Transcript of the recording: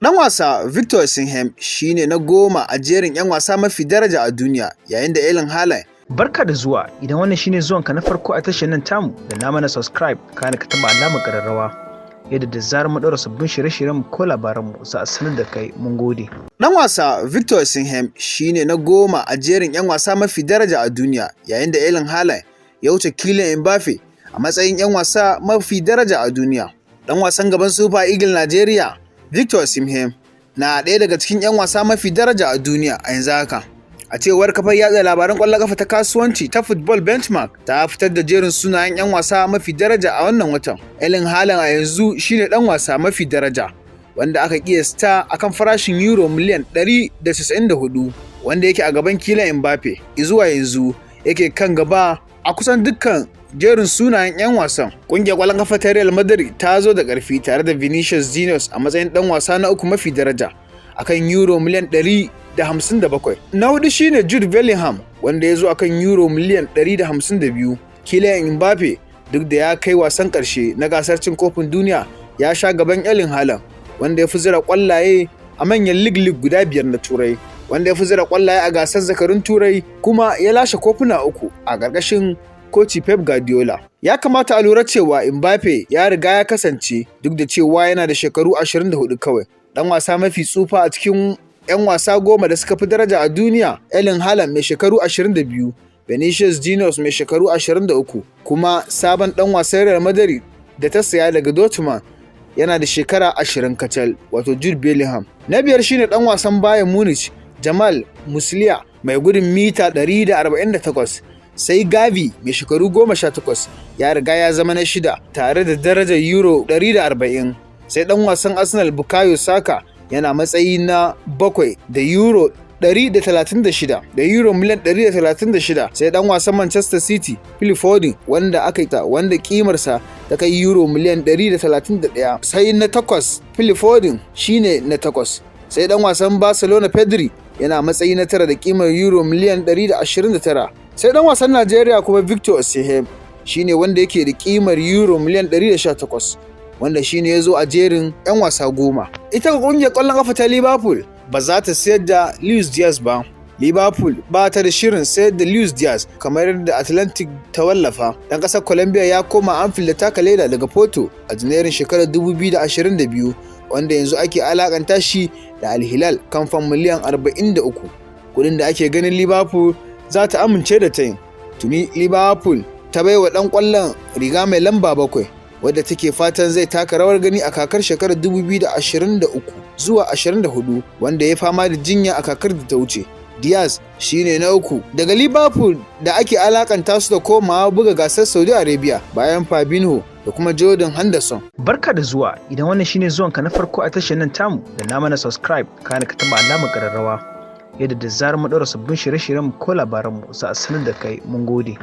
Ɗan wasa Victor Osimhen shi ne na 10 a jerin 'yan wasa mafi daraja a duniya, yayin da Erling Haaland. Barka da zuwa, idan wannan shine zuwanka na farko a tashar nan tamu, da na mana subscribe, kana ka taba alamar ƙararrawa. Yadda da zarar mu ɗaura sabbin shirye-shiryen ko labaranmu za a sanar da kai. Mun gode. Ɗan wasa Victor Osimhen shi ne na 10 a jerin 'yan wasa mafi daraja a duniya, yayin da Erling Haaland ya wuce Kylian Mbappe a matsayin 'yan wasa mafi daraja a duniya. Ɗan wasan gaban Super Eagles Nigeria Victor Osimhen na ɗaya daga cikin 'yan wasa mafi daraja a duniya a yanzu haka. A cewar kafar yatsa labaran ƙwallon ƙafa ta kasuwanci ta Football Benchmark, ta fitar da jerin sunayen 'yan wasa mafi daraja a wannan watan. Erling Haaland a yanzu shine ɗan wasa mafi daraja, wanda aka kiyasta akan farashin euro miliyan 194, wanda yake a gaban Kylian Mbappe. Zuwa yanzu yake kan gaba a kusan dukkan jerin sunayen 'yan wasan. Ƙungiyar ƙwallon ƙafa ta Real Madrid ta zo da ƙarfi tare da Vinicius Junior a matsayin ɗan wasa na 3 mafi daraja akan euro miliyan 157. Na hudu shine Jude Bellingham, wanda ya zo akan euro miliyan 152. Kylian Mbappe, duk da ya kai wasan ƙarshe na gasar cin kofin duniya, ya sha gaban Erling Haaland, wanda ya fi zira ƙwallaye a manyan lig guda 5 na Turai, wanda ya fi zira ƙwallaye a gasar zakarun Turai, kuma ya lashe kofuna 3 a ƙarƙashin Koci Pep Guardiola. Ya kamata a lura cewa Mbappe ya riga ya kasance, duk da cewa yana da shekaru 24 kawai, ɗan wasa mafi tsufa a cikin 'yan wasa 10 da suka fi daraja a duniya. Erling Haaland mai shekaru 22, Vinicius Junior mai shekaru 23, kuma sabon ɗan wasan Real Madrid da ta saya daga Dortmund yana da shekara 20 kacal, wato Jude Bellingham. Na biyar shine ɗan wasan Bayern Munich Jamal Musiala mai gudun mita 148. Sai Gavi mai shekaru 18 ya riga ya zama na 6 tare da darajar euro 140. Sai ɗan wasan Arsenal Bukayo Saka yana matsayi na 7 da euro 136 da euro miliyan 136. Sai ɗan wasan Manchester City Phil Foden wanda kimarsa ta kai euro miliyan 131. Sai na 8 Phil Foden shine na 8. Sai ɗan wasan Barcelona Pedri yana matsayi na 9 da kimar euro miliyan 129. Sai ɗan wasan Najeriya kuma Victor Osimhen shine wanda yake da kimar euro miliyan 118, wanda shine ya zo a jerin 'yan wasa 10. Ita ga ƙungiyar ƙwallon ƙafa ta Liverpool ba za ta sayar da Luis Diaz ba. Liverpool ba ta da shirin sayar da Luis Diaz kamar yadda Atlantic ta wallafa. Ɗan ƙasar Colombia ya koma Anfield da taka leda daga Porto a Janairun shekarar 2022, wanda yanzu ake alakanta shi da Al Hilal kan fam miliyan 43, kuɗin da ake ganin Liverpool za ta amince da ta yin. Tuni Liverpool ta baiwa ɗan ƙwallon riga mai lamba 7, wadda take fatan zai taka rawar gani a kakar shekarar 2023 zuwa 24, wanda ya fama da jinya a kakar da ta wuce. Diaz shine na 3 daga Liverpool da ake alakanta su da komawa buga gasar Saudi Arabia bayan Fabinho da kuma Jordan Henderson. Barka da zuwa, idan wannan shine zuwanka na farko a tashar nan tamu, da na mana subscribe, kana ka taba alamar ƙararrawa. Yadda da zarar mu ɗaura sabbin shirye-shiryen ko labaranmu za a sanar da kai. Mun gode.